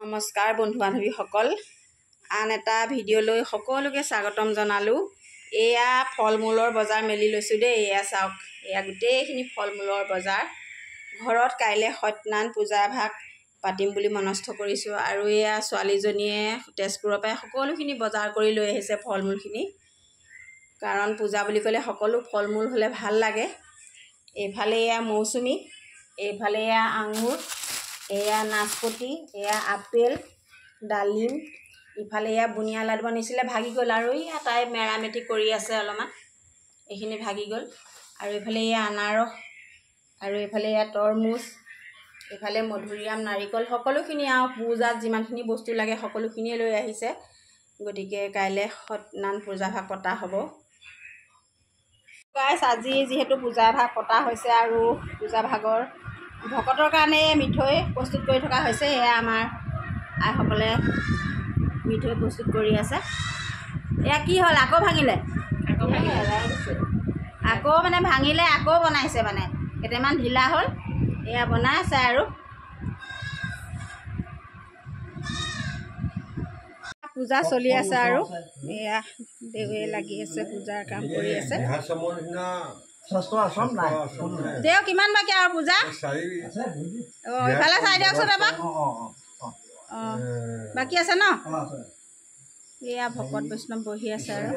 নমস্কাৰ বন্ধু বান্ধৱীসকল, আন এটা ভিডিঅ'লৈ সকলোকে স্বাগতম জনালোঁ। এয়া ফল মূলৰ বজাৰ মেলি লৈছোঁ দেই। এয়া চাওক, এয়া গোটেইখিনি ফল মূলৰ বজাৰ। ঘৰত কাইলৈ সত্যনাৰায়ণ পূজা ভাগ পাতিম বুলি মনস্থ কৰিছোঁ। আৰু এয়া ছোৱালীজনীয়ে তেজপুৰৰ পৰাই সকলোখিনি বজাৰ কৰি লৈ আহিছে ফল মূলখিনি, কাৰণ পূজা বুলি ক'লে সকলো ফল মূল হ'লে ভাল লাগে। এইফালে এয়া মৌচুমী, এইফালে এয়া আঙুৰ, এয়া নাচপতি, এয়া আপেল, ডালিম, ইফালে এয়া বুনিয়া লাডু আনিছিলে ভাগি গ'ল, আৰু এয়া তাই মেৰামেতি কৰি আছে অলপমান, এইখিনি ভাগি গ'ল। আৰু এইফালে এয়া আনাৰস, আৰু এইফালে এয়া তৰমুজ, এইফালে মধুৰিআম, নাৰিকল, সকলোখিনি আৰু পূজাত যিমানখিনি বস্তু লাগে সকলোখিনিয়ে লৈ আহিছে। গতিকে কাইলৈ সত্যনাৰায়ণ পূজা ভাগ পতা হ'ব। গাইছ, আজি যিহেতু পূজা ভাগ পতা হৈছে আৰু পূজা ভাগৰ ভকতৰ কাৰণে মিঠৈ প্ৰস্তুত কৰি থকা হৈছে। এয়া আমাৰ আইসকলে মিঠৈ প্ৰস্তুত কৰি আছে। এয়া কি হ'ল, আকৌ ভাঙিলে? আকৌ মানে ভাঙিলে, আকৌ বনাইছে, মানে কেইটামান ঢিলা হ'ল, এয়া বনাই আছে। আৰু পূজা চলি আছে, আৰু এয়া দেৱে লাগি আছে, পূজাৰ কাম কৰি আছে। দেও কিমান বাকী আৰু পূজা? অঁ, ইফালে চাই দিয়কচোন এবাৰ। অঁ, বাকী আছে ন? এয়া ভকত বৈষ্ণৱ বহি আছে। আৰু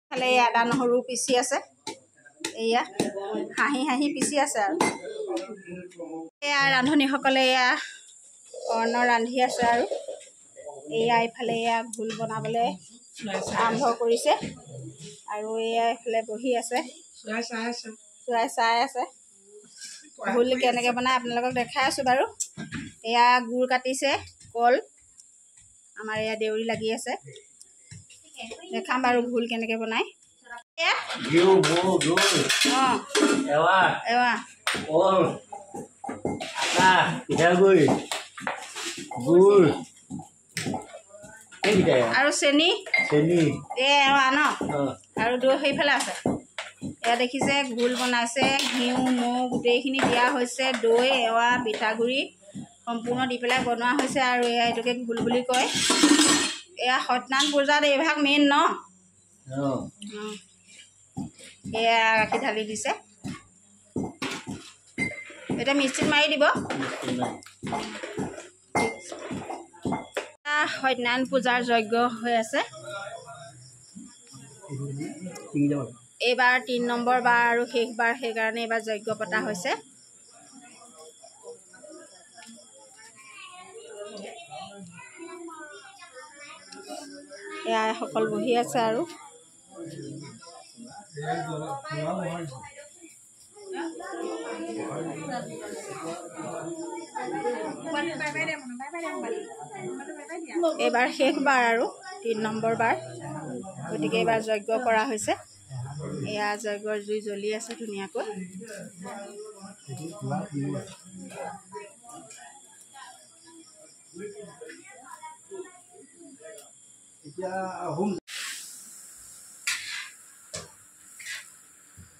ফালে আদা নহৰু পিচি আছে, এয়া হাঁহি হাঁহি পিচি আছে। আৰু এয়া ৰান্ধনীসকলে এয়া অন্ন ৰান্ধি আছে। আৰু এয়া এইফালে এয়া ঘোল বনাবলৈ আৰম্ভ কৰিছে, আৰু এয়া এইফালে বহি আছে, চাই আছে ঘোল কেনেকৈ বনাই আপোনালোকক দেখাই আছোঁ বাৰু। এয়া গুড় কাটিছে, কল, আমাৰ এয়া দেউৰী লাগি আছে, দেখাম বাৰু ঘোল কেনেকৈ বনাই। আৰু চেনি এৱা ন, আৰু দৈ সেইফালে আছে। এয়া দেখিছে ঘোল বনাইছে, ঘিউ মৌ গোটেইখিনি দিয়া হৈছে, দৈ এৱা পিঠাগুড়ি সম্পূৰ্ণ দি পেলাই বনোৱা হৈছে। আৰু এয়া এইটোকে ঘোল বুলি কয়। এয়া সত্যনাৰায়ণ পূজাত এইভাগ মেইন ন। এয়া গাখীৰ ঢালি দিছে, এতিয়া মিক্সিত মাৰি দিব। সত্যনাৰায়ণ পূজাৰ যজ্ঞ হৈ আছে। এইবাৰ ৩ নম্বৰ বাৰ আৰু শেষবাৰ, সেইকাৰণে এইবাৰ যজ্ঞ পতা হৈছে। এয়া সকল বহি আছে। আৰু এইবাৰ শেষবাৰ আৰু ৩ নম্বৰ বাৰ, গতিকে এইবাৰ যজ্ঞ কৰা হৈছে। এয়া যজ্ঞৰ জুই জ্বলি আছে ধুনীয়াকৈ।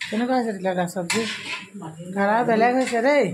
কেনেকুৱা হৈছে তিতা চব্জি? কালাৰ বেলেগ হৈছে দেই।